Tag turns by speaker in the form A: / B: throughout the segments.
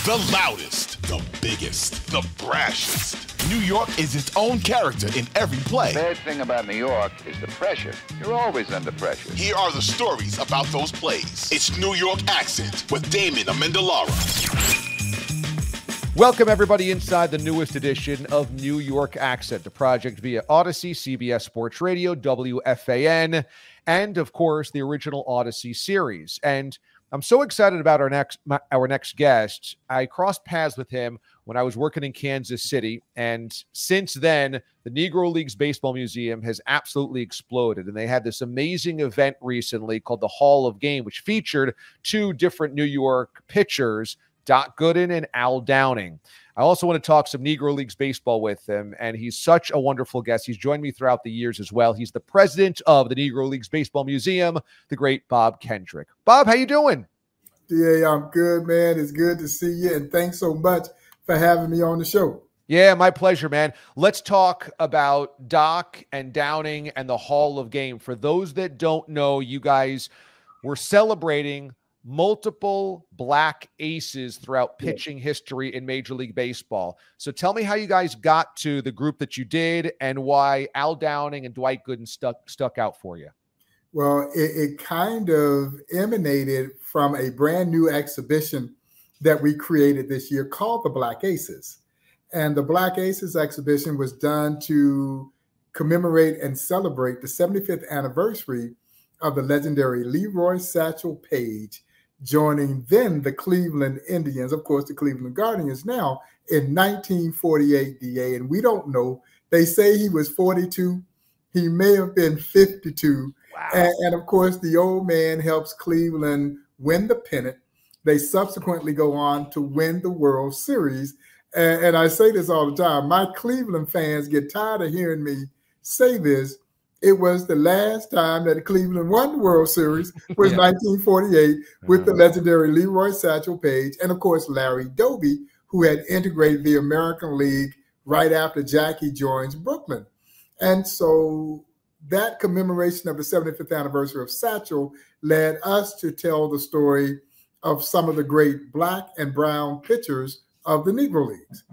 A: The loudest, the biggest, the brashest. New York is its own character in every play.
B: The bad thing about New York is the pressure. You're always under pressure.
A: Here are the stories about those plays. It's New York Accent with Damon Amendolara.
C: Welcome, everybody, inside the newest edition of New York Accent, the project via Odyssey, CBS Sports Radio, WFAN, and, of course, the original Odyssey series. And I'm so excited about our next guest. I crossed paths with him when I was working in Kansas City, and since then, the Negro Leagues Baseball Museum has absolutely exploded, and they had this amazing event recently called the Hall of Game, which featured two different New York pitchers, Doc Gooden and Al Downing. I also want to talk some Negro Leagues baseball with him, and he's such a wonderful guest. He's joined me throughout the years as well. He's the president of the Negro Leagues Baseball Museum, the great Bob Kendrick. Bob, how you doing?
D: Yeah, I'm good, man. It's good to see you, and thanks so much for having me on the show.
C: Yeah, my pleasure, man. Let's talk about Doc and Downing and the Hall of Game. For those that don't know, you guys were celebrating multiple black aces throughout pitching history in Major League Baseball. So tell me how you guys got to the group that you did and why Al Downing and Dwight Gooden stuck out for you.
D: Well, it kind of emanated from a brand new exhibition that we created this year called the Black Aces. And the Black Aces exhibition was done to commemorate and celebrate the 75th anniversary of the legendary Leroy Satchel Paige joining then the Cleveland Indians, of course, the Cleveland Guardians now, in 1948, DA. And we don't know. They say he was 42. He may have been 52. Wow. And of course, the old man helps Cleveland win the pennant. They subsequently go on to win the World Series. And I say this all the time. My Cleveland fans get tired of hearing me say this. It was the last time that Cleveland won the World Series was 1948 with the legendary Leroy Satchel Paige and, of course, Larry Doby, who had integrated the American League right after Jackie joins Brooklyn. And so that commemoration of the 75th anniversary of Satchel led us to tell the story of some of the great black and brown pitchers of the Negro Leagues.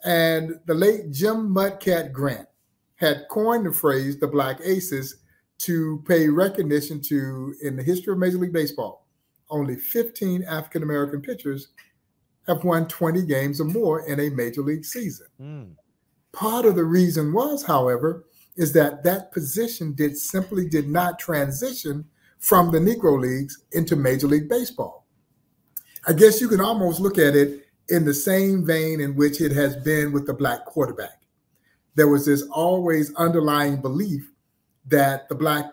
D: And the late Jim Mudcat Grant had coined the phrase, the Black Aces, to pay recognition to, in the history of Major League Baseball, only 15 African-American pitchers have won 20 games or more in a Major League season. Part of the reason was, however, is that that position simply did not transition from the Negro Leagues into Major League Baseball. I guess you can almost look at it in the same vein in which it has been with the black quarterback. There was this always underlying belief that the black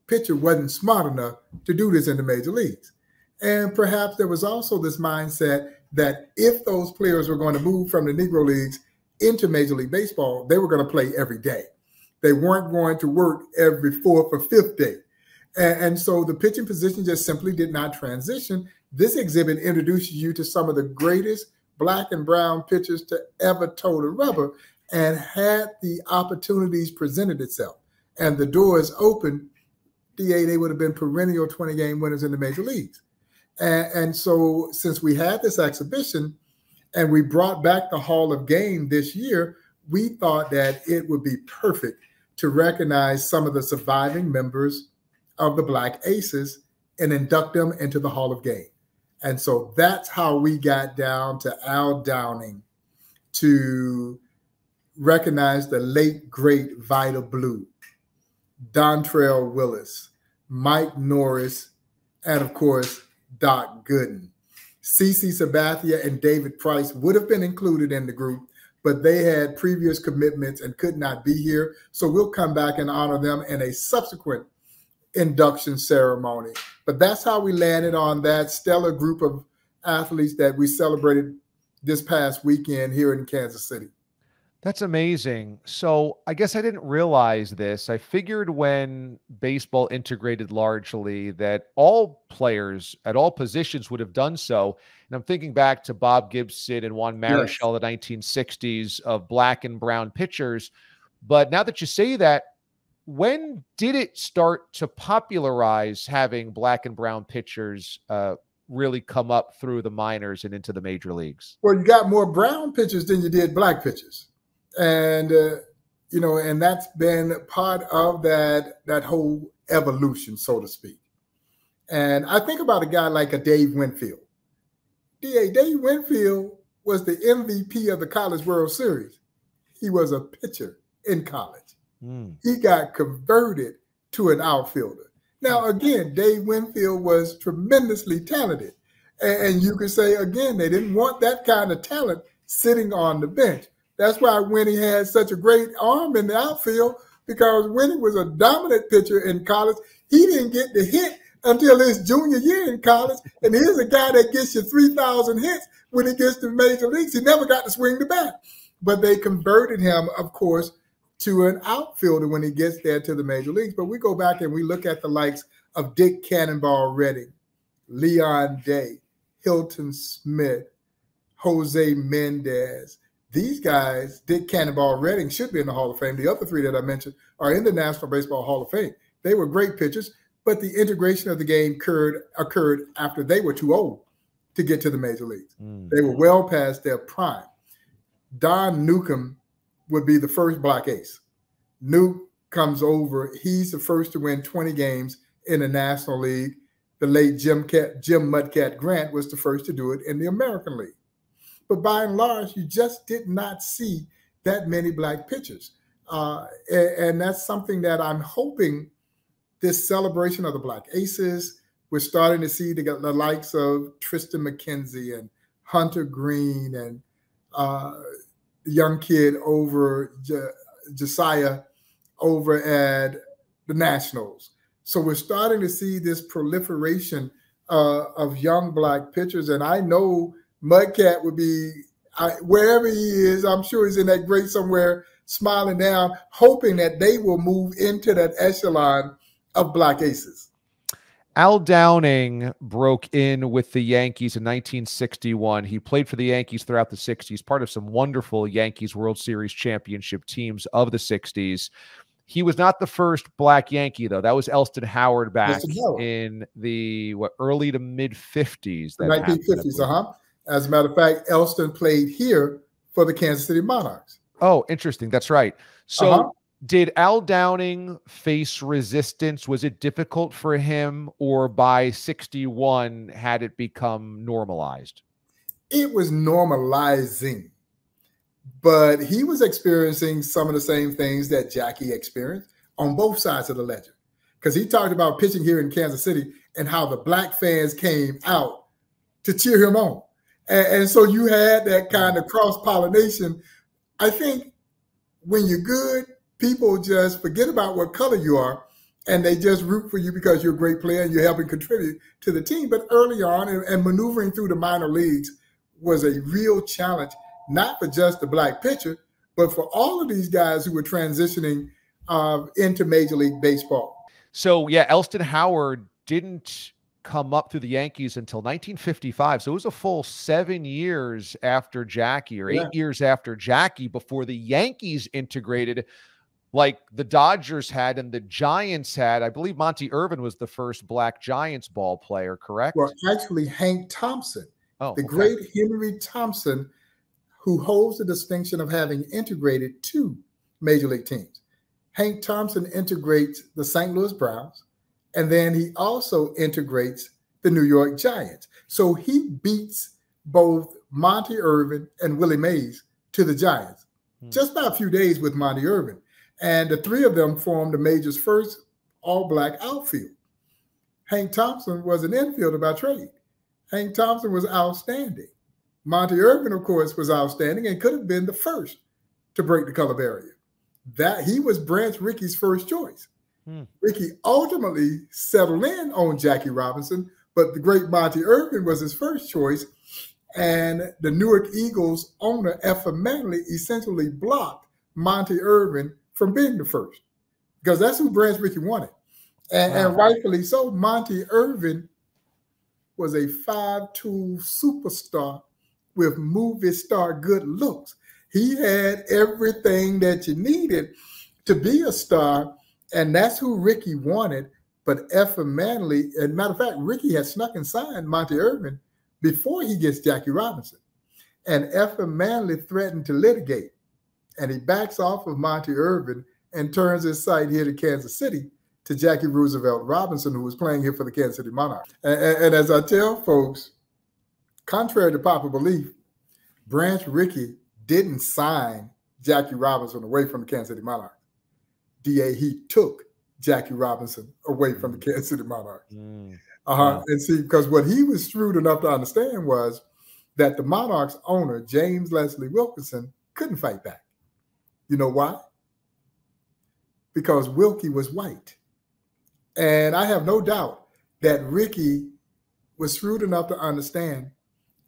D: pitcher wasn't smart enough to do this in the major leagues. And perhaps there was also this mindset that if those players were going to move from the Negro Leagues into Major League Baseball, they were going to play every day. They weren't going to work every fourth or fifth day. And so the pitching position just simply did not transition. This exhibit introduces you to some of the greatest black and brown pitchers to ever toe the rubber. And had the opportunities presented itself and the doors open, DA, they would have been perennial 20-game winners in the major leagues. And so since we had this exhibition and we brought back the Hall of Game this year, we thought that it would be perfect to recognize some of the surviving members of the Black Aces and induct them into the Hall of Game. And so that's how we got down to Al Downing to recognize the late, great Vida Blue, Dontrell Willis, Mike Norris, and, of course, Doc Gooden. CeCe Sabathia and David Price would have been included in the group, but they had previous commitments and could not be here. So we'll come back and honor them in a subsequent induction ceremony. But that's how we landed on that stellar group of athletes that we celebrated this past weekend here in Kansas City.
C: That's amazing. So I guess I didn't realize this. I figured when baseball integrated largely that all players at all positions would have done so. And I'm thinking back to Bob Gibson and Juan Marichal, the 1960s of black and brown pitchers. But now that you say that, when did it start to popularize having black and brown pitchers really come up through the minors and into the major leagues?
D: Well, you got more brown pitchers than you did black pitchers. And, you know, and that's been part of that whole evolution, so to speak. And I think about a guy like a Dave Winfield. Dave Winfield was the MVP of the College World Series. He was a pitcher in college. He got converted to an outfielder. Now, again, Dave Winfield was tremendously talented. And you could say, again, they didn't want that kind of talent sitting on the bench. That's why Winnie had such a great arm in the outfield, because Winnie was a dominant pitcher in college. He didn't get the hit until his junior year in college. And here's a guy that gets you 3,000 hits when he gets to major leagues. He never got to swing the bat. But they converted him, of course, to an outfielder when he gets there to the major leagues. But we go back and we look at the likes of Dick Cannonball Redding, Leon Day, Hilton Smith, Jose Mendez. These guys, Dick Cannonball Redding should be in the Hall of Fame. The other three that I mentioned are in the National Baseball Hall of Fame. They were great pitchers, but the integration of the game occurred after they were too old to get to the major leagues. They were well past their prime. Don Newcomb would be the first black ace. Nuke comes over. He's the first to win 20 games in the National League. The late Jim Mudcat Grant was the first to do it in the American League. But by and large, you just did not see that many black pitchers. And that's something that I'm hoping this celebration of the black aces, we're starting to see the likes of Tristan McKenzie and Hunter Green and the young kid over Josiah over at the Nationals. So we're starting to see this proliferation of young black pitchers. And I know Mudcat would be, wherever he is, I'm sure he's in that grade somewhere, smiling down, hoping that they will move into that echelon of black aces.
C: Al Downing broke in with the Yankees in 1961. He played for the Yankees throughout the 60s, part of some wonderful Yankees World Series championship teams of the 60s. He was not the first black Yankee, though. That was Elston Howard back in the early to mid-50s.
D: The 1950s, As a matter of fact, Elston played here for the Kansas City Monarchs.
C: Oh, interesting. That's right. So did Al Downing face resistance? Was it difficult for him, or by 61 had it become normalized?
D: It was normalizing, but he was experiencing some of the same things that Jackie experienced on both sides of the ledger, because he talked about pitching here in Kansas City and how the black fans came out to cheer him on. And so you had that kind of cross-pollination. I think when you're good, people just forget about what color you are, and they just root for you because you're a great player and you're helping contribute to the team. But early on, and maneuvering through the minor leagues was a real challenge, not for just the black pitcher, but for all of these guys who were transitioning into Major League Baseball.
C: So, yeah, Elston Howard didn't come up through the Yankees until 1955. So it was a full 7 years after Jackie, or 8 years after Jackie, before the Yankees integrated like the Dodgers had and the Giants had. I believe Monte Irving was the first black Giants ball player, correct?
D: Well, actually, Hank Thompson, great Henry Thompson, who holds the distinction of having integrated 2 major league teams. Hank Thompson integrates the St. Louis Browns, and then he also integrates the New York Giants. So he beats both Monte Irving and Willie Mays to the Giants, just by a few days with Monte Irving. And the 3 of them formed the Major's first all-black outfield. Hank Thompson was an infielder by trade. Hank Thompson was outstanding. Monte Irving, of course, was outstanding and could have been the first to break the color barrier. That he was Branch Rickey's first choice. Rickey ultimately settled in on Jackie Robinson, but the great Monte Irving was his first choice. And the Newark Eagles owner, Effa Manley, essentially blocked Monte Irving from being the first, because that's who Branch Rickey wanted. And rightfully so. Monte Irving was a 5'2" superstar with movie star good looks. He had everything that you needed to be a star, and that's who Rickey wanted. But Effa Manley, and matter of fact, Ricky had snuck and signed Monte Irving before he gets Jackie Robinson. And Effa Manley threatened to litigate. And he backs off of Monte Irving and turns his sight here to Kansas City to Jackie Roosevelt Robinson, who was playing here for the Kansas City Monarchs. And as I tell folks, contrary to popular belief, Branch Rickey didn't sign Jackie Robinson away from the Kansas City Monarchs. He took Jackie Robinson away from the Kansas City Monarchs. And see, because what he was shrewd enough to understand was that the Monarchs owner, James Leslie Wilkinson, couldn't fight back. You know why? Because Wilkie was white. And I have no doubt that Ricky was shrewd enough to understand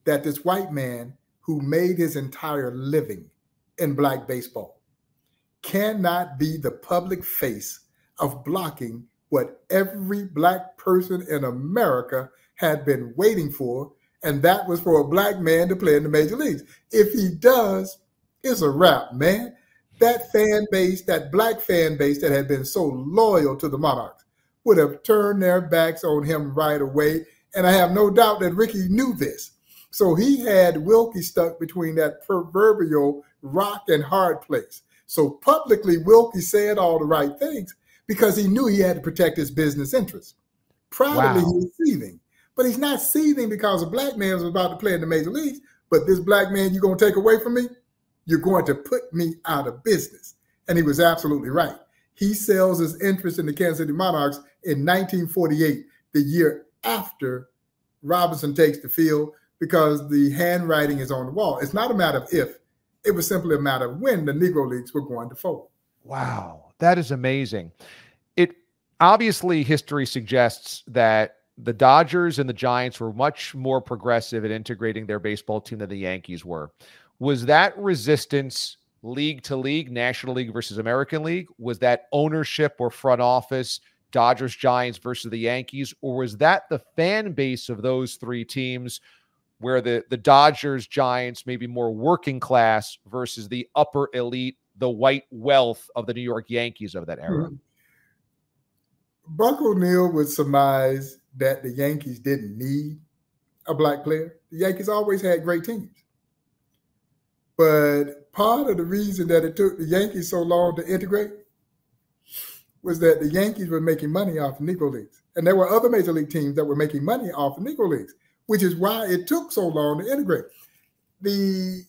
D: that this white man who made his entire living in black baseball cannot be the public face of blocking what every black person in America had been waiting for, and that was for a black man to play in the major leagues. If he does, it's a wrap, man. That fan base, that black fan base that had been so loyal to the Monarchs, would have turned their backs on him right away. And I have no doubt that Ricky knew this. So he had Wilkie stuck between that proverbial rock and hard place. So publicly, Wilkie said all the right things because he knew he had to protect his business interests. Privately, he was seething. But he's not seething because a black man was about to play in the major leagues. But this black man you're going to take away from me, you're going to put me out of business. And he was absolutely right. He sells his interest in the Kansas City Monarchs in 1948, the year after Robinson takes the field, because the handwriting is on the wall. It's not a matter of if, it was simply a matter of when the Negro Leagues were going to fold.
C: Wow, that is amazing. It obviously, history suggests that the Dodgers and the Giants were much more progressive at integrating their baseball team than the Yankees were. Was that resistance league to league, National League versus American League? Was that ownership or front office, Dodgers, Giants versus the Yankees? Or was that the fan base of those three teams where the Dodgers, Giants, maybe more working class versus the upper elite, the white wealth of the New York Yankees of that era?
D: Buck O'Neil would surmise that the Yankees didn't need a black player. The Yankees always had great teams. But part of the reason that it took the Yankees so long to integrate was that the Yankees were making money off the Negro Leagues. And there were other major league teams that were making money off the Negro Leagues, which is why it took so long to integrate. The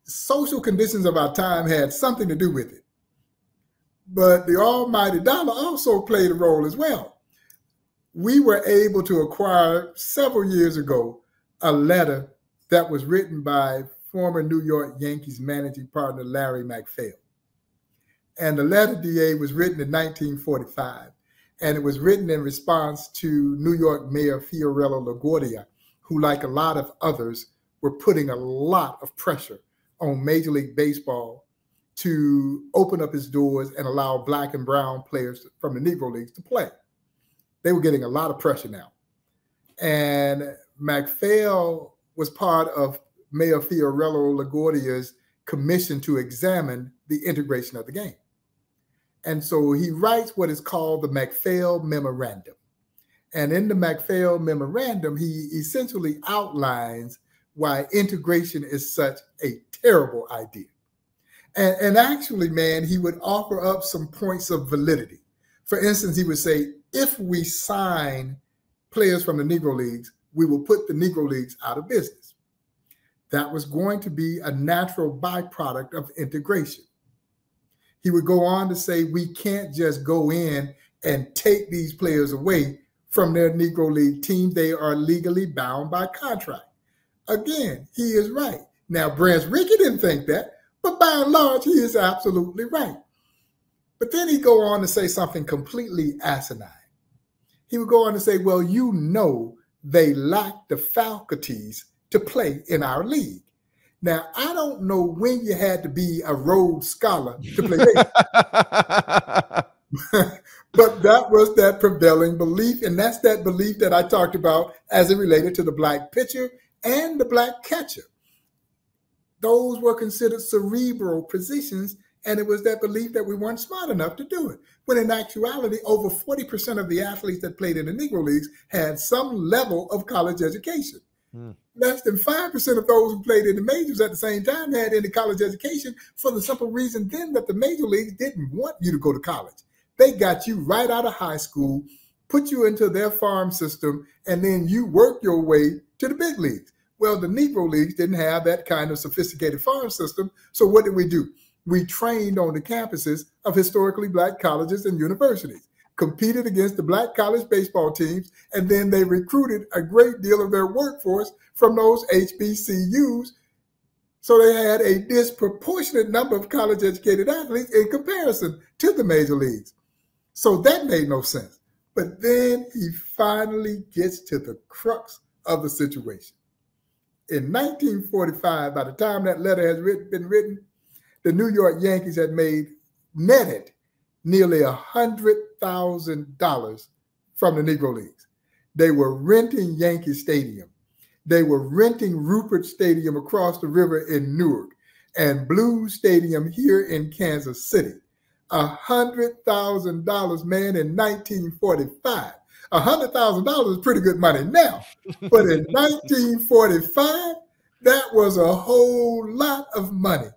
D: social conditions of our time had something to do with it. But the almighty dollar also played a role as well. We were able to acquire several years ago a letter that was written by former New York Yankees managing partner Larry MacPhail. And the letter, DA, was written in 1945. And it was written in response to New York Mayor Fiorello LaGuardia, who, like a lot of others, were putting a lot of pressure on Major League Baseball to open up its doors and allow black and brown players from the Negro Leagues to play. They were getting a lot of pressure now. And MacPhail was part of Mayor Fiorello LaGuardia's commission to examine the integration of the game. And so he writes what is called the MacPhail Memorandum. And in the MacPhail Memorandum, he essentially outlines why integration is such a terrible idea. And actually, man, he would offer up some points of validity. For instance, he would say, if we sign players from the Negro Leagues, we will put the Negro Leagues out of business. That was going to be a natural byproduct of integration. He would go on to say, we can't just go in and take these players away from their Negro League team. They are legally bound by contract. Again, he is right. Now, Branch Rickey didn't think that, but by and large, he is absolutely right. But then he'd go on to say something completely asinine. He would go on to say, well, you know, they lack the faculties to play in our league. Now, I don't know when you had to be a Rhodes Scholar to play baseball. But that was that prevailing belief, and that's that belief that I talked about as it related to the black pitcher and the black catcher. Those were considered cerebral positions And it was that belief that we weren't smart enough to do it. When in actuality, over 40% of the athletes that played in the Negro Leagues had some level of college education. Less than 5% of those who played in the majors at the same time had any college education, for the simple reason then that the major leagues didn't want you to go to college. They got you right out of high school, put you into their farm system, and then you work your way to the big leagues. Well, the Negro Leagues didn't have that kind of sophisticated farm system. So what did we do? We trained on the campuses of historically Black colleges and universities, competed against the Black college baseball teams, and then they recruited a great deal of their workforce from those HBCUs. So they had a disproportionate number of college-educated athletes in comparison to the major leagues. So that made no sense. But then he finally gets to the crux of the situation. In 1945, by the time that letter has been written, the New York Yankees had netted nearly $100,000 from the Negro Leagues. They were renting Yankee Stadium. They were renting Rupert Stadium across the river in Newark and Blue Stadium here in Kansas City. $100,000, man, in 1945. $100,000 is pretty good money now. But in 1945, that was a whole lot of money.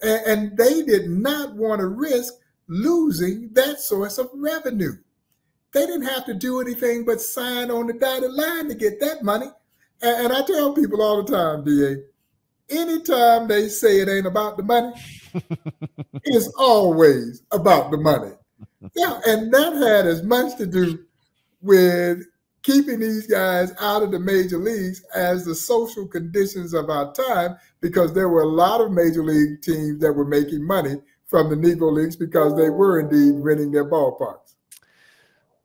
D: And they did not want to risk losing that source of revenue. They didn't have to do anything but sign on the dotted line to get that money. And I tell people all the time, DA, anytime they say it ain't about the money, it's always about the money. Yeah, and that had as much to do with keeping these guys out of the major leagues as the social conditions of our time, because there were a lot of major league teams that were making money from the Negro Leagues because they were indeed renting their ballparks.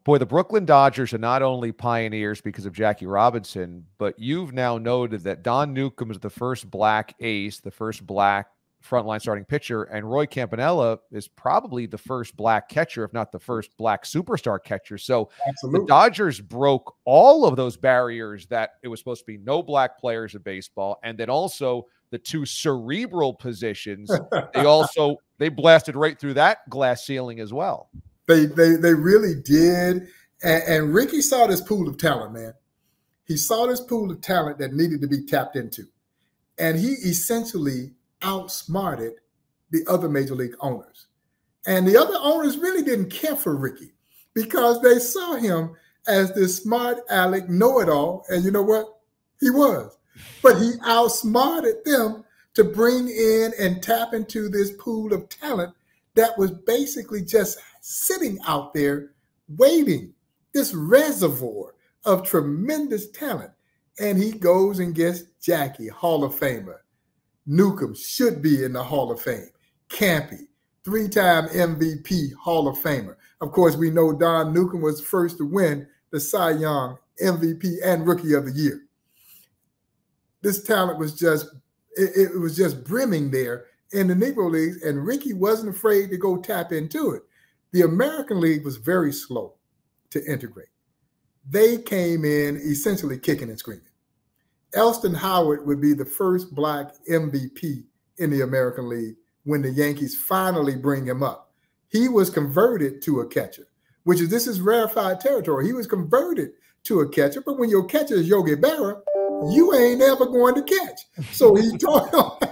C: Boy, the Brooklyn Dodgers are not only pioneers because of Jackie Robinson, but you've now noted that Don Newcomb is the first Black ace, the first Black frontline starting pitcher, and Roy Campanella is probably the first Black catcher, if not the first Black superstar catcher. So
D: Absolutely.
C: The Dodgers broke all of those barriers that it was supposed to be no Black players in baseball, and then also the two cerebral positions. They blasted right through that glass ceiling as well.
D: They really did. And Ricky saw this pool of talent, man. He saw this pool of talent that needed to be tapped into. And he essentially outsmarted the other major league owners. And the other owners really didn't care for Ricky because they saw him as this smart aleck know-it-all. And you know what? He was. But he outsmarted them to bring in and tap into this pool of talent that was basically just sitting out there waiting, this reservoir of tremendous talent. And he goes and gets Jackie, Hall of Famer. Newcomb should be in the Hall of Fame. Campy, three-time MVP, Hall of Famer. Of course, we know Don Newcomb was first to win the Cy Young MVP and Rookie of the Year. This talent was just, it was just brimming there in the Negro Leagues, and Ricky wasn't afraid to go tap into it. The American League was very slow to integrate. They came in essentially kicking and screaming. Elston Howard would be the first Black MVP in the American League when the Yankees finally bring him up. He was converted to a catcher, this is rarefied territory. He was converted to a catcher, but when your catcher is Yogi Berra, you ain't ever going to catch. So he toiled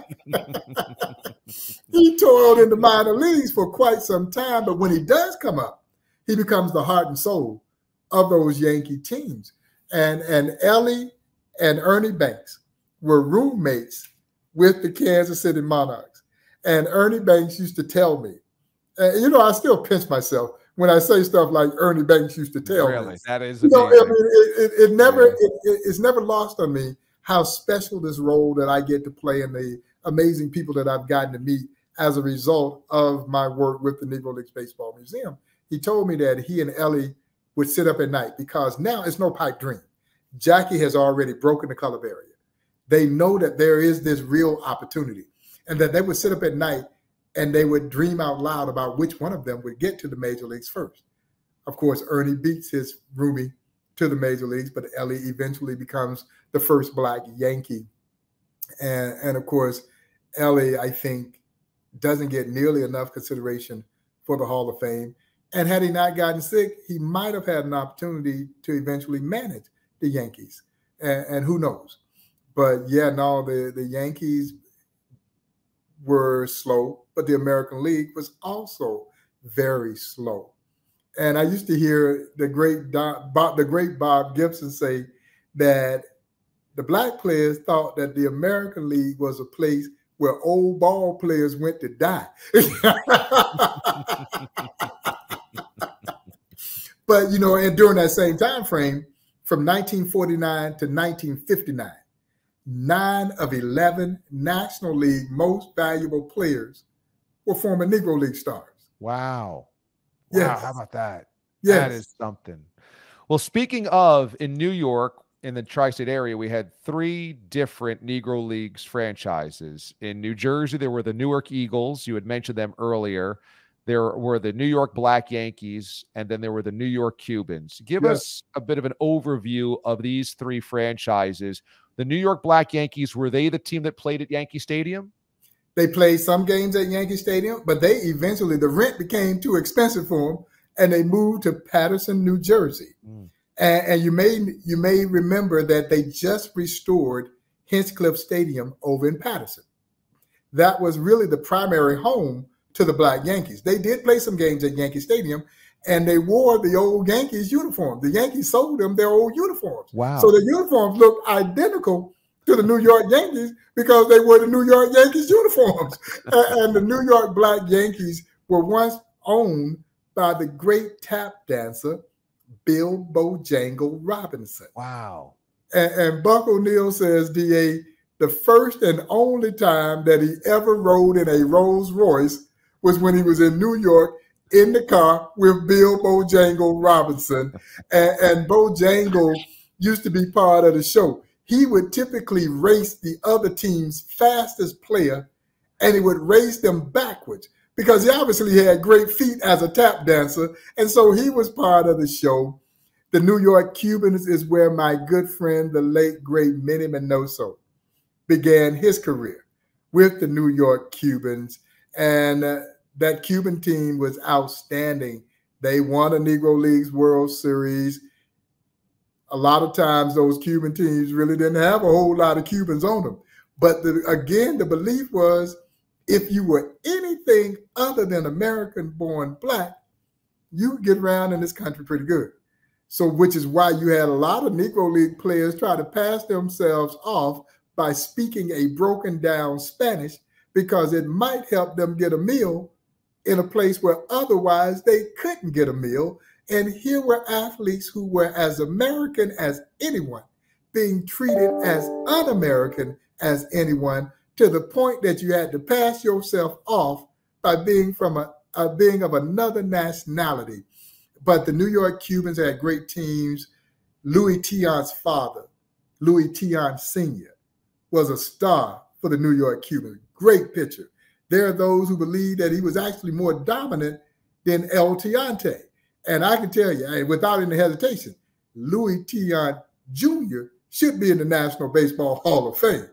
D: in the minor leagues for quite some time, but when he does come up, he becomes the heart and soul of those Yankee teams. And Ellie and Ernie Banks were roommates with the Kansas City Monarchs. And Ernie Banks used to tell me, I still pinch myself when I say stuff like Ernie Banks used to tell me.
C: That is
D: amazing. It's never lost on me how special this role that I get to play and the amazing people that I've gotten to meet as a result of my work with the Negro Leagues Baseball Museum. He told me that he and Ellie would sit up at night because now it's no pipe dream. Jackie has already broken the color barrier. They know that there is this real opportunity and that they would sit up at night and they would dream out loud about which one of them would get to the major leagues first. Of course, Ernie beats his roomie to the major leagues, but Ellie eventually becomes the first Black Yankee. And of course, Ellie, I think, doesn't get nearly enough consideration for the Hall of Fame. And had he not gotten sick, he might have had an opportunity to eventually manage the Yankees. And who knows? But yeah, no, the Yankees were slow, but the American League was also very slow. And I used to hear the great Bob Gibson say that the black players thought that the American League was a place where old ball players went to die. But, you know, and during that same time frame, from 1949 to 1959, 9 of 11 National League most valuable players were former Negro League stars.
C: Wow.
D: Yes.
C: Wow. How about that?
D: Yes.
C: That is something. Well, speaking of, in New York, in the tri-state area, we had 3 different Negro Leagues franchises. In New Jersey, there were the Newark Eagles. You had mentioned them earlier. There were the New York Black Yankees, and then there were the New York Cubans. Give us a bit of an overview of these 3 franchises. The New York Black Yankees, were they the team that played at Yankee Stadium?
D: They played some games at Yankee Stadium, but they eventually, the rent became too expensive for them, and they moved to Paterson, New Jersey. And you may remember that they just restored Hinchcliffe Stadium over in Paterson. That was really the primary home to the Black Yankees. They did play some games at Yankee Stadium, and they wore the old Yankees uniform. The Yankees sold them their old uniforms.
C: Wow.
D: So the uniforms looked identical to the New York Yankees because they wore the New York Yankees uniforms. And the New York Black Yankees were once owned by the great tap dancer, Bill Bojangle Robinson.
C: Wow.
D: And Buck O'Neill says, DA, the first and only time that he ever rode in a Rolls Royce was when he was in New York in the car with Bill Bojangle Robinson. And Bojangle used to be part of the show. He would typically race the other team's fastest player, and he would race them backwards because he obviously had great feet as a tap dancer. And so he was part of the show. The New York Cubans is where my good friend, the late, great Minnie Minoso, began his career with the New York Cubans. And that Cuban team was outstanding. They won a Negro Leagues World Series. A lot of times those Cuban teams really didn't have a whole lot of Cubans on them. But again, the belief was if you were anything other than American-born Black, you could get around in this country pretty good. So which is why you had a lot of Negro League players try to pass themselves off by speaking a broken down Spanish because it might help them get a meal in a place where otherwise they couldn't get a meal. And here were athletes who were as American as anyone, being treated as un-American as anyone, to the point that you had to pass yourself off by being being of another nationality. But the New York Cubans had great teams. Louis Tion's father, Louis Tion Sr., was a star for the New York Cubans. Great pitcher. There are those who believe that he was actually more dominant than El Tiante. And I can tell you, without any hesitation, Louis Tion Jr. should be in the National Baseball Hall of Fame.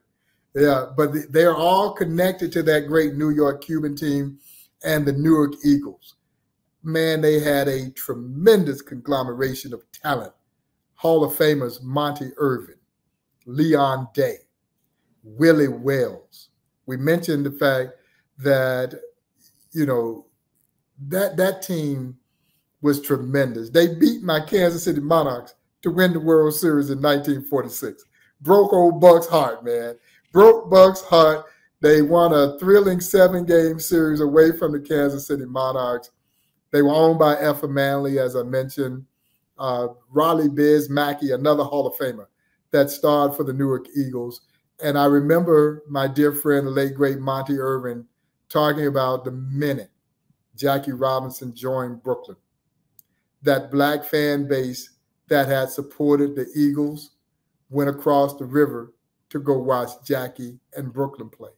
D: Yeah, but they're all connected to that great New York Cuban team and the Newark Eagles. Man, they had a tremendous conglomeration of talent. Hall of Famers Monte Irving, Leon Day, Willie Wells. We mentioned the fact that, you know, that team was tremendous. They beat my Kansas City Monarchs to win the World Series in 1946. Broke old Buck's heart, man. Broke Buck's heart. They won a thrilling 7-game series away from the Kansas City Monarchs. They were owned by Effa Manley, as I mentioned. Raleigh Biz Mackey, another Hall of Famer that starred for the Newark Eagles. And I remember my dear friend, the late, great Monte Irving, talking about the minute Jackie Robinson joined Brooklyn. That Black fan base that had supported the Eagles went across the river to go watch Jackie and Brooklyn play.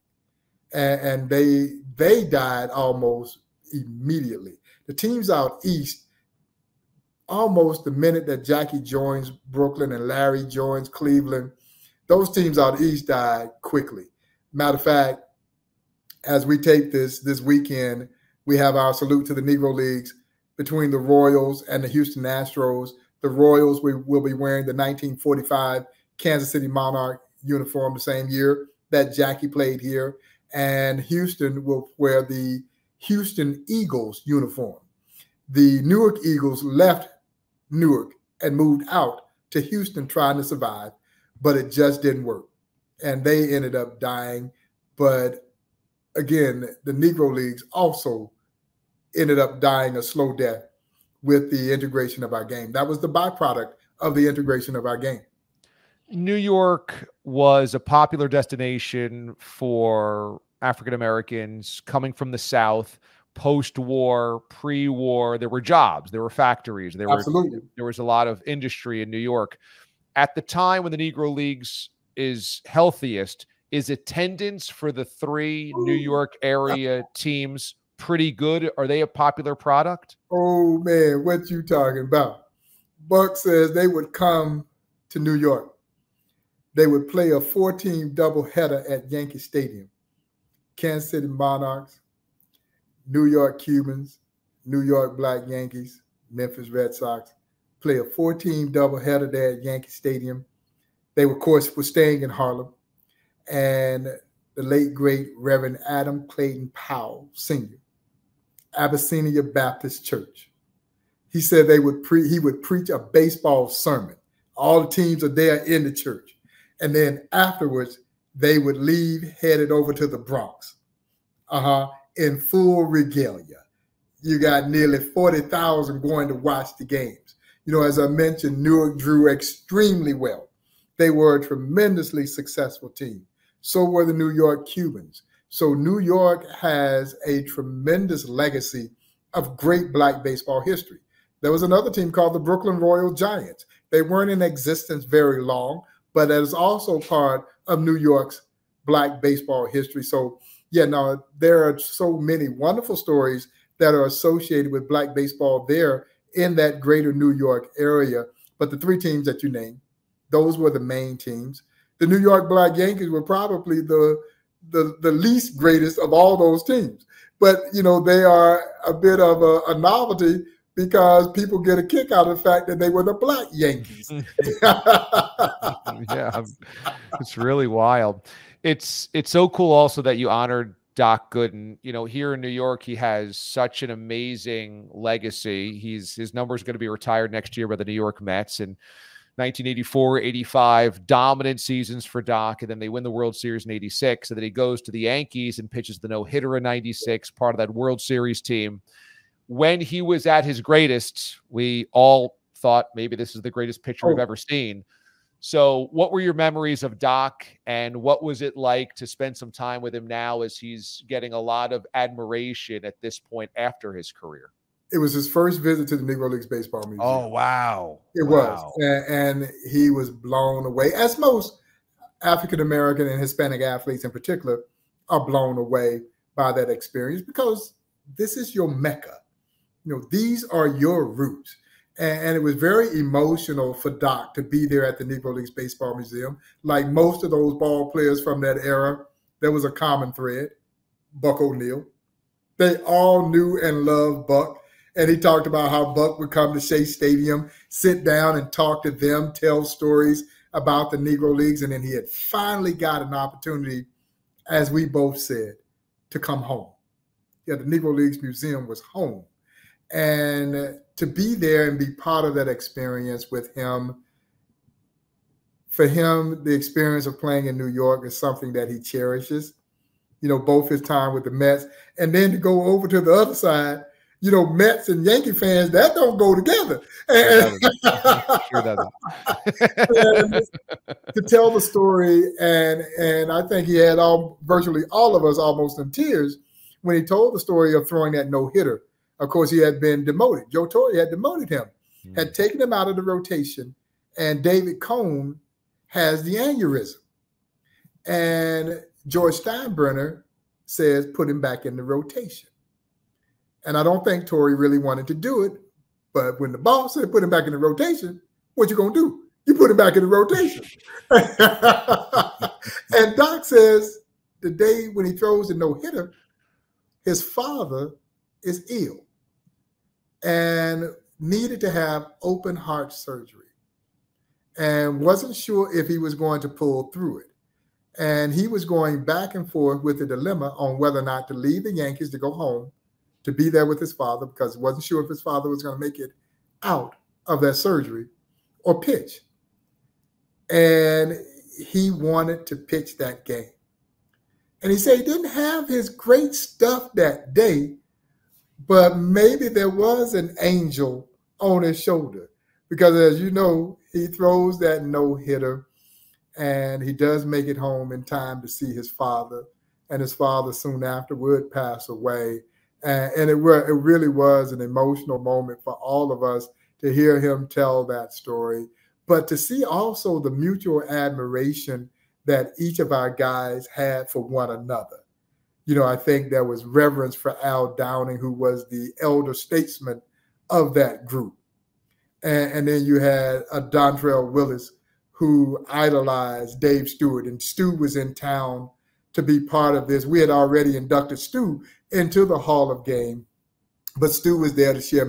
D: And they died almost immediately. The teams out east, almost the minute that Jackie joins Brooklyn and Larry joins Cleveland, those teams out east died quickly. Matter of fact, as we tape this weekend, we have our salute to the Negro Leagues between the Royals and the Houston Astros. The Royals will be wearing the 1945 Kansas City Monarch uniform the same year that Jackie played here. And Houston will wear the Houston Eagles uniform. The Newark Eagles left Newark and moved out to Houston trying to survive, but it just didn't work. And they ended up dying. But again, the Negro Leagues also ended up dying a slow death with the integration of our game. That was the byproduct of the integration of our game.
C: New York was a popular destination for African Americans coming from the South, post-war, pre-war. There were jobs, there were factories, there was a lot of industry in New York. At the time when the Negro Leagues is healthiest, is attendance for the three New York area teams pretty good? Are they a popular product?
D: Oh man, what you talking about? Buck says they would come to New York. They would play a 4-team doubleheader at Yankee Stadium. Kansas City Monarchs, New York Cubans, New York Black Yankees, Memphis Red Sox, play a 4-team doubleheader there at Yankee Stadium. They, of course, were staying in Harlem. And the late, great Reverend Adam Clayton Powell, Sr., Abyssinia Baptist Church. He said he would preach a baseball sermon. All the teams are there in the church. And then afterwards, they would leave, headed over to the Bronx, in full regalia. You got nearly 40,000 going to watch the games. You know, as I mentioned, Newark drew extremely well. They were a tremendously successful team. So were the New York Cubans. So New York has a tremendous legacy of great Black baseball history. There was another team called the Brooklyn Royal Giants. They weren't in existence very long, but that is also part of New York's Black baseball history. So, yeah, no, there are so many wonderful stories that are associated with Black baseball there in that greater New York area. But the three teams that you named, those were the main teams. The New York Black Yankees were probably the least greatest of all those teams. But, you know, they are a bit of a novelty because people get a kick out of the fact that they were the Black Yankees.
C: Yeah, it's really wild. It's so cool also that you honored Doc Gooden. You know, here in New York, he has such an amazing legacy. His number is going to be retired next year by the New York Mets. And 1984, 85, dominant seasons for Doc. And then they win the World Series in 86. And then he goes to the Yankees and pitches the no-hitter in 96, part of that World Series team. When he was at his greatest, we all thought maybe this is the greatest pitcher we've ever seen. So what were your memories of Doc, and what was it like to spend some time with him now as he's getting a lot of admiration at this point after his career?
D: It was his first visit to the Negro Leagues Baseball Museum.
C: Oh, wow.
D: It was. And he was blown away, as most African-American and Hispanic athletes in particular are blown away by that experience, because this is your Mecca. You know, these are your roots. And it was very emotional for Doc to be there at the Negro Leagues Baseball Museum. Like most of those ball players from that era, there was a common thread: Buck O'Neil. They all knew and loved Buck. And he talked about how Buck would come to Shea Stadium, sit down and talk to them, tell stories about the Negro Leagues. And then he had finally got an opportunity, as we both said, to come home. Yeah, the Negro Leagues Museum was home. And to be there and be part of that experience with him, for him, the experience of playing in New York is something that he cherishes, you know, both his time with the Mets, and then to go over to the other side, you know, Mets and Yankee fans, that don't go together. And,
C: sure doesn't.
D: And to tell the story, and I think he had virtually all of us almost in tears when he told the story of throwing that no-hitter. Of course, he had been demoted. Joe Torre had demoted him, had taken him out of the rotation, and David Cone has the aneurysm. And George Steinbrenner says, put him back in the rotation. And I don't think Torre really wanted to do it, but when the boss said put him back in the rotation, what you gonna do? You put him back in the rotation. And Doc says, the day when he throws the no-hitter, his father is ill and needed to have open heart surgery and wasn't sure if he was going to pull through it. And he was going back and forth with a dilemma on whether or not to leave the Yankees to go home to be there with his father, because he wasn't sure if his father was going to make it out of that surgery, or pitch. And he wanted to pitch that game. And he said he didn't have his great stuff that day, but maybe there was an angel on his shoulder, because as you know, he throws that no-hitter and he does make it home in time to see his father, and his father soon after would pass away. And it really was an emotional moment for all of us to hear him tell that story, but to see also the mutual admiration that each of our guys had for one another. You know, I think there was reverence for Al Downing, who was the elder statesman of that group. And then you had Dontrell Willis, who idolized Dave Stewart, and Stu was in town to be part of this. We had already inducted Stu into the Hall of Fame, but Stu was there to share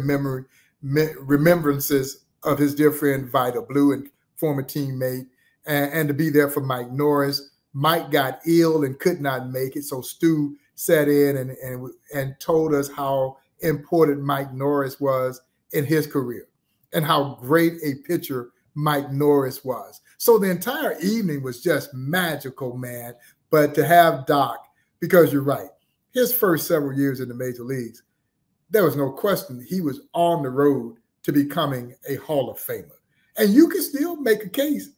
D: remembrances of his dear friend Vida Blue and former teammate, and to be there for Mike Norris. Mike got ill and could not make it, so Stu sat in and told us how important Mike Norris was in his career and how great a pitcher Mike Norris was. So the entire evening was just magical, man. But to have Doc, because you're right, his first several years in the major leagues, there was no question he was on the road to becoming a Hall of Famer. And you can still make a case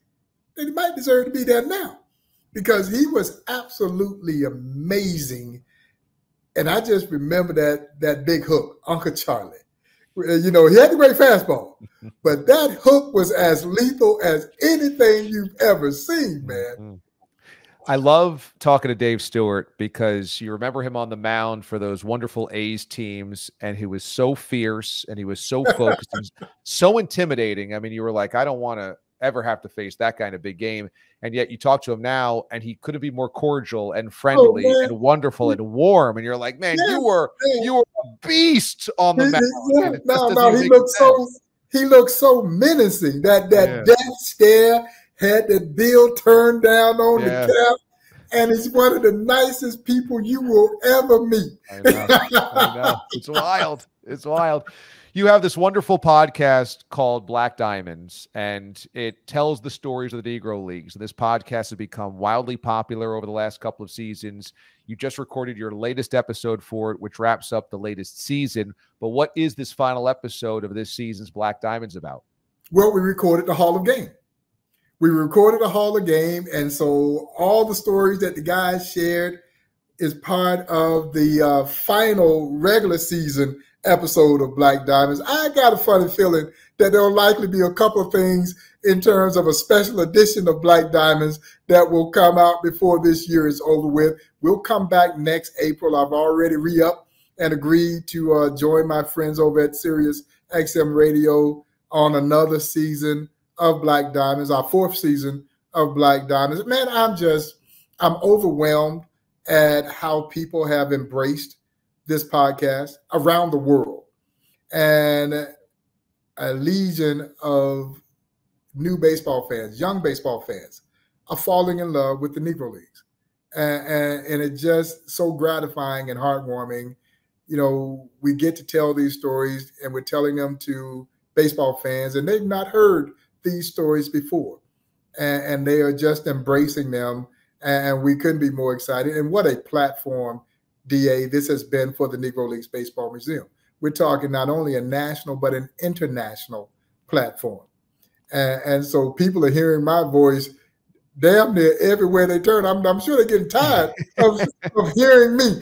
D: that he might deserve to be there now, because he was absolutely amazing. And I just remember that big hook, Uncle Charlie. You know, he had the great fastball, but that hook was as lethal as anything you've ever seen, man.
C: I love talking to Dave Stewart, because you remember him on the mound for those wonderful A's teams, and he was so fierce and he was so focused and so intimidating. I mean, you were like, I don't want to ever have to face that kind of big game. And yet you talk to him now and he couldn't be more cordial and friendly and wonderful and warm. And you're like, man, you were a beast on the mound.
D: No, he looked so menacing. That death stare, had that bill turned down on the cap, and he's one of the nicest people you will ever meet.
C: I know. It's wild. It's wild. You have this wonderful podcast called Black Diamonds, and it tells the stories of the Negro Leagues. And this podcast has become wildly popular over the last couple of seasons. You just recorded your latest episode for it, which wraps up the latest season. But what is this final episode of this season's Black Diamonds about?
D: Well, we recorded the Hall of Fame. We recorded the Hall of Fame, and so all the stories that the guys shared is part of the final regular season episode of Black Diamonds. I got a funny feeling that there'll likely be a couple of things in terms of a special edition of Black Diamonds that will come out before this year is over with. We'll come back next April. I've already re-upped and agreed to join my friends over at Sirius XM Radio on another season of Black Diamonds, our fourth season of Black Diamonds. Man, I'm overwhelmed at how people have embraced this podcast around the world. And a legion of new baseball fans, young baseball fans, are falling in love with the Negro Leagues. And it's just so gratifying and heartwarming. You know, we get to tell these stories, and we're telling them to baseball fans, and they've not heard these stories before. And they are just embracing them, and we couldn't be more excited. And what a platform, DA, this has been for the Negro Leagues Baseball Museum. We're talking not only a national, but an international platform. And so people are hearing my voice damn near everywhere they turn. I'm sure they're getting tired of hearing me.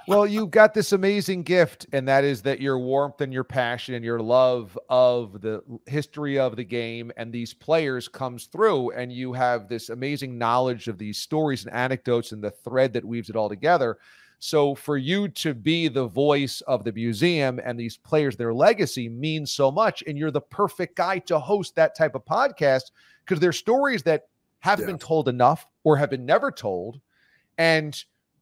C: Well, you've got this amazing gift, and that is that your warmth and your passion and your love of the history of the game and these players comes through, and you have this amazing knowledge of these stories and anecdotes and the thread that weaves it all together. So for you to be the voice of the museum and these players, their legacy means so much, and you're the perfect guy to host that type of podcast, because they're stories that haven't been told enough or have been never told. And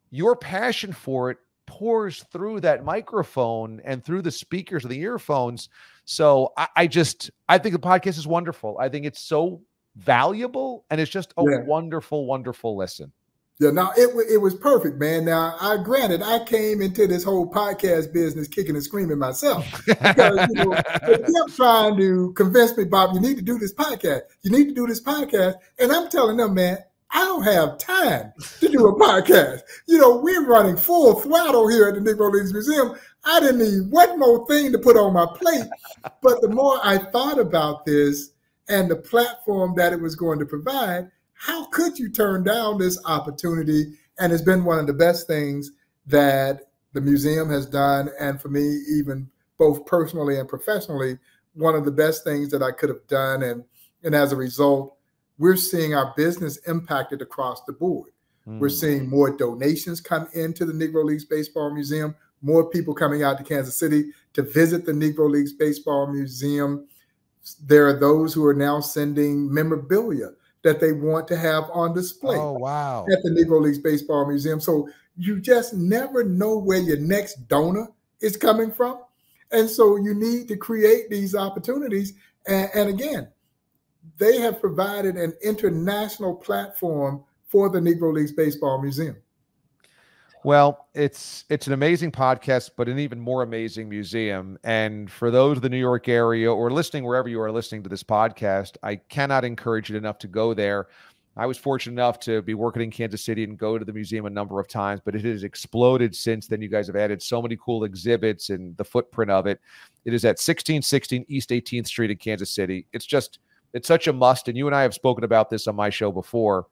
C: your passion for it pours through that microphone and through the speakers of the earphones. So I think the podcast is wonderful. I think it's so valuable, and it's just a wonderful, wonderful listen.
D: Yeah, now it was perfect, man. Now, granted, I came into this whole podcast business kicking and screaming myself because they kept trying to convince me, Bob, you need to do this podcast. You need to do this podcast. And I'm telling them, man, I don't have time to do a podcast. We're running full throttle here at the Negro Leagues Museum. I didn't need one more thing to put on my plate. But the more I thought about this and the platform that it was going to provide, how could you turn down this opportunity? And it's been one of the best things that the museum has done. And for me, even both personally and professionally, one of the best things that I could have done. And as a result, we're seeing our business impacted across the board. We're seeing more donations come into the Negro Leagues Baseball Museum, more people coming out to Kansas City to visit the Negro Leagues Baseball Museum. There are those who are now sending memorabilia that they want to have on display at the Negro Leagues Baseball Museum. So you just never know where your next donor is coming from. And so you need to create these opportunities. And again, they have provided an international platform for the Negro Leagues Baseball Museum.
C: Well, it's an amazing podcast, but an even more amazing museum. And for those in the New York area or listening wherever you are listening to this podcast, I cannot encourage you enough to go there. I was fortunate enough to be working in Kansas City and go to the museum a number of times, but it has exploded since then. You guys have added so many cool exhibits and the footprint of it. It is at 1616 East 18th Street in Kansas City. It's such a must. And you and I have spoken about this on my show before.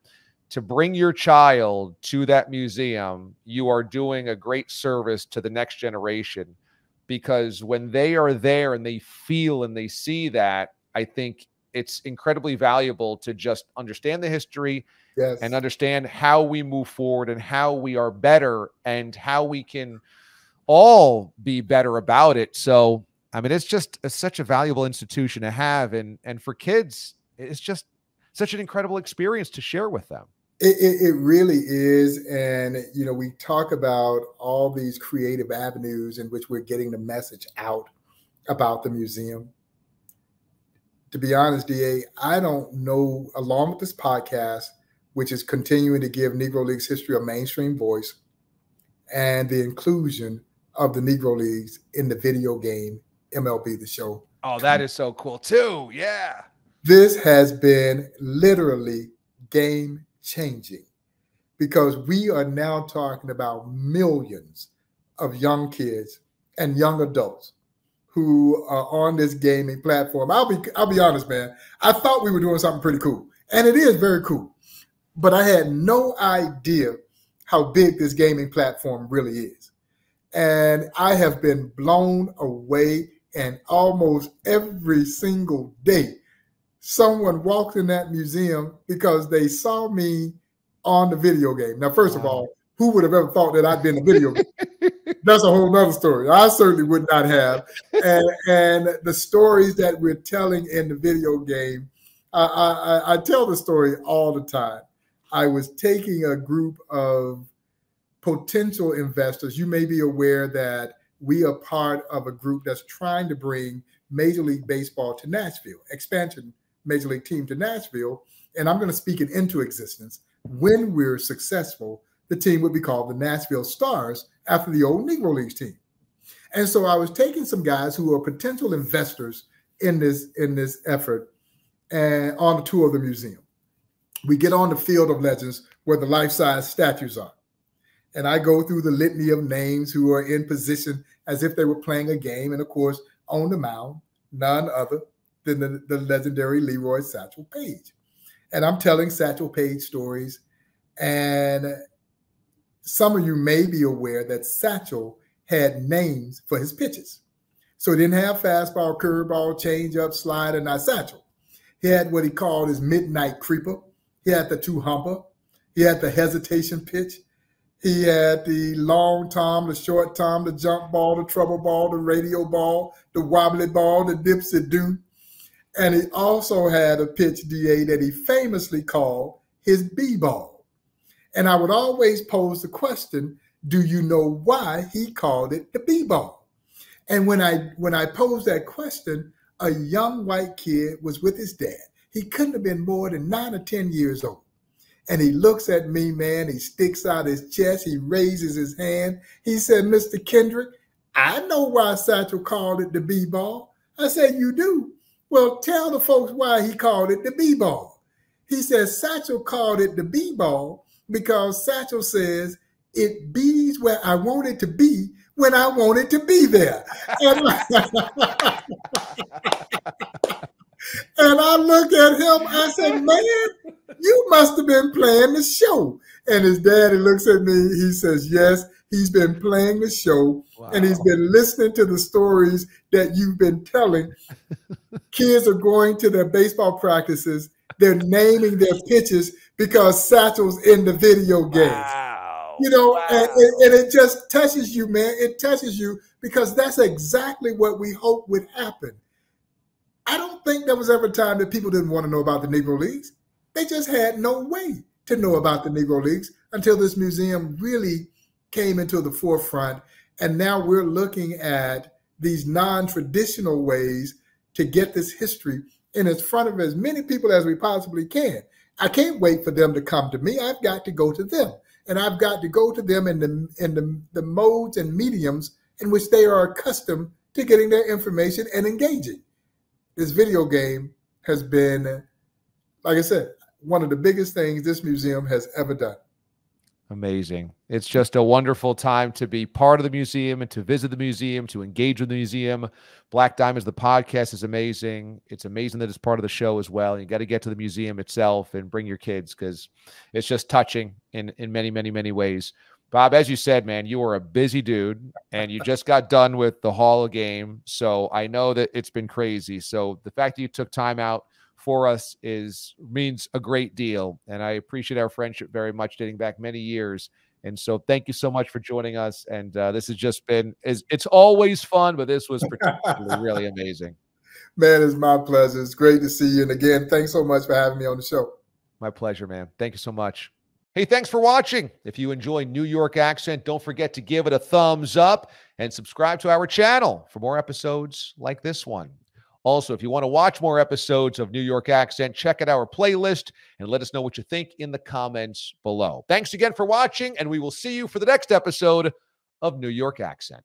C: To bring your child to that museum, you are doing a great service to the next generation, because when they are there and they feel and they see that, I think it's incredibly valuable to just understand the history and understand how we move forward and how we are better and how we can all be better about it. So, I mean, it's such a valuable institution to have. And for kids, it's just such an incredible experience to share with them.
D: It really is. And, we talk about all these creative avenues in which we're getting the message out about the museum. To be honest, DA, I don't know, along with this podcast, which is continuing to give Negro Leagues history a mainstream voice, and the inclusion of the Negro Leagues in the video game MLB The Show.
C: Oh, that is so cool too. Yeah.
D: This has been literally game changing, because we are now talking about millions of young kids and young adults who are on this gaming platform. I'll be honest, man. I thought we were doing something pretty cool, and it is very cool, but I had no idea how big this gaming platform really is. And I have been blown away, and almost every single day someone walked in that museum because they saw me on the video game. Now, first of all, who would have ever thought that I'd been in a video game? That's a whole nother story. I certainly would not have. And the stories that we're telling in the video game, I tell the story all the time. I was taking a group of potential investors. You may be aware that we are part of a group that's trying to bring Major League Baseball to Nashville, expansion Major League team to Nashville. And I'm going to speak it into existence. When we're successful, the team would be called the Nashville Stars, after the old Negro Leagues team. And so I was taking some guys who are potential investors in this effort and on the tour of the museum. We get on the Field of Legends where the life-size statues are. And I go through the litany of names who are in position as if they were playing a game. And of course, on the mound, none other than the legendary Leroy Satchel Paige. And I'm telling Satchel Paige stories. And some of you may be aware that Satchel had names for his pitches. So he didn't have fastball, curveball, changeup, slider, not Satchel. He had what he called his midnight creeper. He had the two-humper. He had the hesitation pitch. He had the long tom, the short tom, the jump ball, the trouble ball, the radio ball, the wobbly ball, the dipsy-do. And he also had a pitch, DA, that he famously called his b-ball. And I would always pose the question, do you know why he called it the b-ball? And when I posed that question, a young white kid was with his dad. He couldn't have been more than 9 or 10 years old. And he looks at me, man, he sticks out his chest, he raises his hand. He said, Mr. Kendrick, I know why Satchel called it the b-ball. I said, you do? Well, tell the folks why he called it the b-ball. He says Satchel called it the b-ball because Satchel says it bees where I want it to be when I want it to be there. And I look at him, I said, man, you must have been playing the show. And his daddy looks at me, he says, yes, he's been playing the show. Wow. And he's been listening to the stories that you've been telling. Kids are going to their baseball practices. They're naming their pitches because Satchel's in the video games. Wow. You know, wow. and it just touches you, man. It touches you because that's exactly what we hope would happen. I don't think there was ever a time that people didn't want to know about the Negro Leagues. They just had no way to know about the Negro Leagues until this museum really came into the forefront. And now we're looking at these non-traditional ways to get this history in front of as many people as we possibly can. I can't wait for them to come to me. I've got to go to them. And I've got to go to them in the modes and mediums in which they are accustomed to getting their information and engaging. This video game has been, like I said, one of the biggest things this museum has ever done.
C: Amazing. It's just a wonderful time to be part of the museum and to visit the museum, to engage with the museum. Black Diamonds, the podcast, is amazing. It's amazing that it's part of the show as well. You got to get to the museum itself and bring your kids because it's just touching in many, many, many ways. Bob, as you said, man, you are a busy dude and you just got done with the Hall of Game. So I know that it's been crazy. So the fact that you took time out for us means a great deal. And I appreciate our friendship very much dating back many years. And so thank you so much for joining us. And this has just been, it's always fun, but this was particularly really amazing.
D: Man, it's my pleasure. It's great to see you. And again, thanks so much for having me on the show.
C: My pleasure, man. Thank you so much. Hey, thanks for watching. If you enjoy New York Accent, don't forget to give it a thumbs up and subscribe to our channel for more episodes like this one. Also, if you want to watch more episodes of New York Accent, check out our playlist and let us know what you think in the comments below. Thanks again for watching, and we will see you for the next episode of New York Accent.